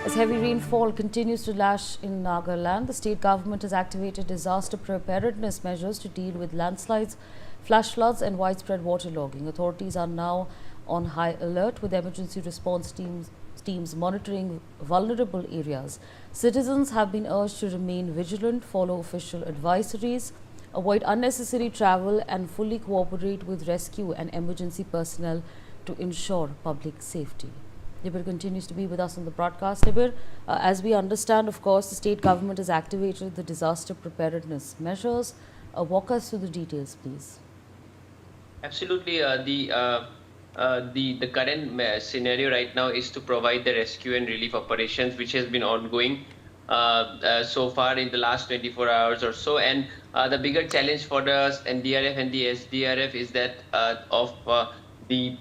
As heavy rainfall continues to lash in Nagaland, the state government has activated disaster preparedness measures to deal with landslides, flash floods and widespread waterlogging. Authorities are now on high alert with emergency response teams monitoring vulnerable areas. Citizens have been urged to remain vigilant, follow official advisories, avoid unnecessary travel and fully cooperate with rescue and emergency personnel to ensure public safety. Nibir continues to be with us on the broadcast. Nibir, as we understand, of course, the state government has activated the disaster preparedness measures. Walk us through the details, please. Absolutely. The current scenario right now is to provide the rescue and relief operations, which has been ongoing so far in the last 24 hours or so. And the bigger challenge for the NDRF and the SDRF is that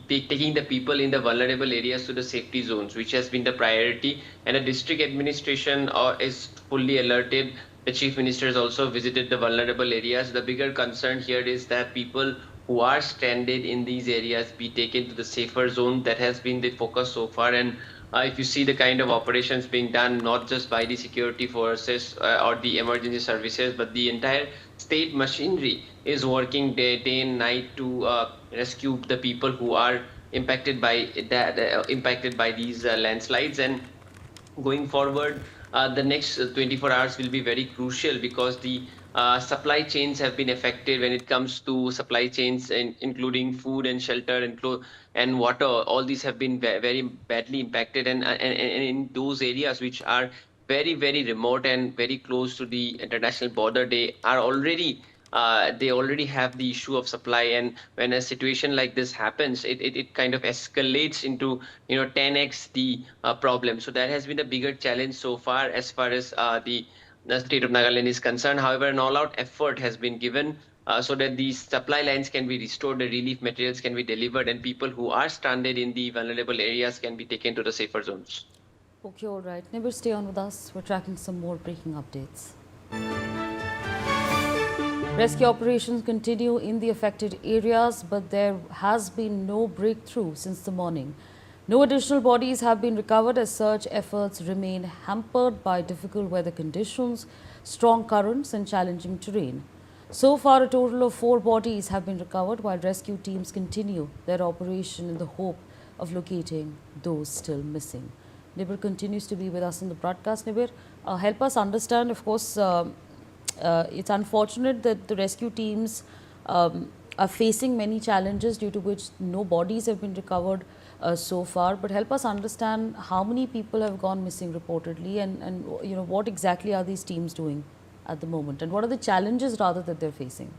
taking the people in the vulnerable areas to the safety zones, which has been the priority. And the district administration is fully alerted. The chief minister has also visited the vulnerable areas. The bigger concern here is that people who are stranded in these areas be taken to the safer zone. That has been the focus so far. And if you see the kind of operations being done, not just by the security forces or the emergency services, but the entire state machinery is working day and night to rescue the people who are impacted by these landslides. And going forward, the next 24 hours will be very crucial because the supply chains have been affected when it comes to supply chains, including food and shelter and water. All these have been very badly impacted, and in those areas which are very remote and very close to the international border, they already have the issue of supply. And when a situation like this happens, it kind of escalates into 10x the problem. So that has been the bigger challenge so far as the state of Nagaland is concerned. However, an all-out effort has been given so that these supply lines can be restored, the relief materials can be delivered, and people who are stranded in the vulnerable areas can be taken to the safer zones. Okay, all right. Nibir, stay on with us. We're tracking some more breaking updates. Rescue operations continue in the affected areas, but there has been no breakthrough since the morning. No additional bodies have been recovered as search efforts remain hampered by difficult weather conditions, strong currents and challenging terrain. So far, a total of 4 bodies have been recovered while rescue teams continue their operation in the hope of locating those still missing. Nibir continues to be with us in the broadcast. Nibir, help us understand, of course, it's unfortunate that the rescue teams are facing many challenges due to which no bodies have been recovered so far. But help us understand how many people have gone missing reportedly, and what exactly are these teams doing at the moment, and what are the challenges rather that they're facing?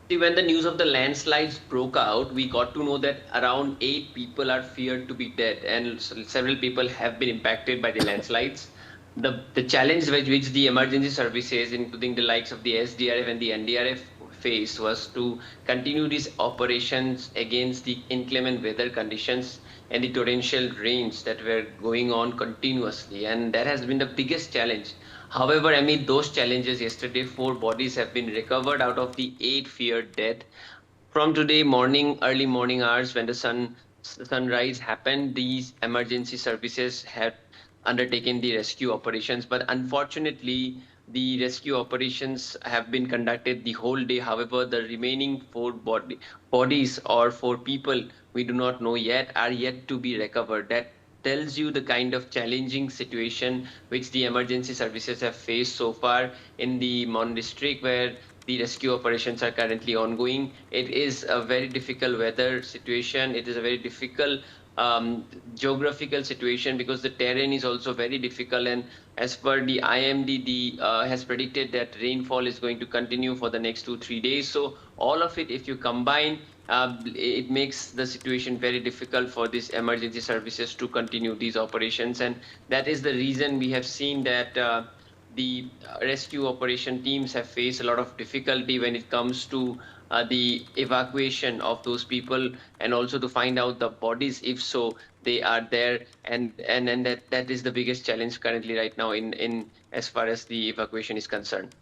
See, when the news of the landslides broke out, we got to know that around 8 people are feared to be dead, and several people have been impacted by the landslides. The challenge which the emergency services, including the likes of the SDRF and the NDRF, faced was to continue these operations against the inclement weather conditions and the torrential rains that were going on continuously, and that has been the biggest challenge. However, amid those challenges, yesterday 4 bodies have been recovered out of the 8 feared dead. From today morning, early morning hours, when the sunrise happened, these emergency services had undertaken the rescue operations. But unfortunately, the rescue operations have been conducted the whole day. However, the remaining 4 bodies or 4 people we do not know yet are yet to be recovered. That tells you the kind of challenging situation which the emergency services have faced so far in the Mon district, where the rescue operations are currently ongoing. It is a very difficult weather situation. It is a very difficult geographical situation because the terrain is also very difficult. And as per the IMD, has predicted that rainfall is going to continue for the next 2-3 days. So all of it, if you combine, it makes the situation very difficult for these emergency services to continue these operations. And that is the reason we have seen that the rescue operation teams have faced a lot of difficulty when it comes to the evacuation of those people, and also to find out the bodies if so they are there. And that is the biggest challenge currently right now in as far as the evacuation is concerned.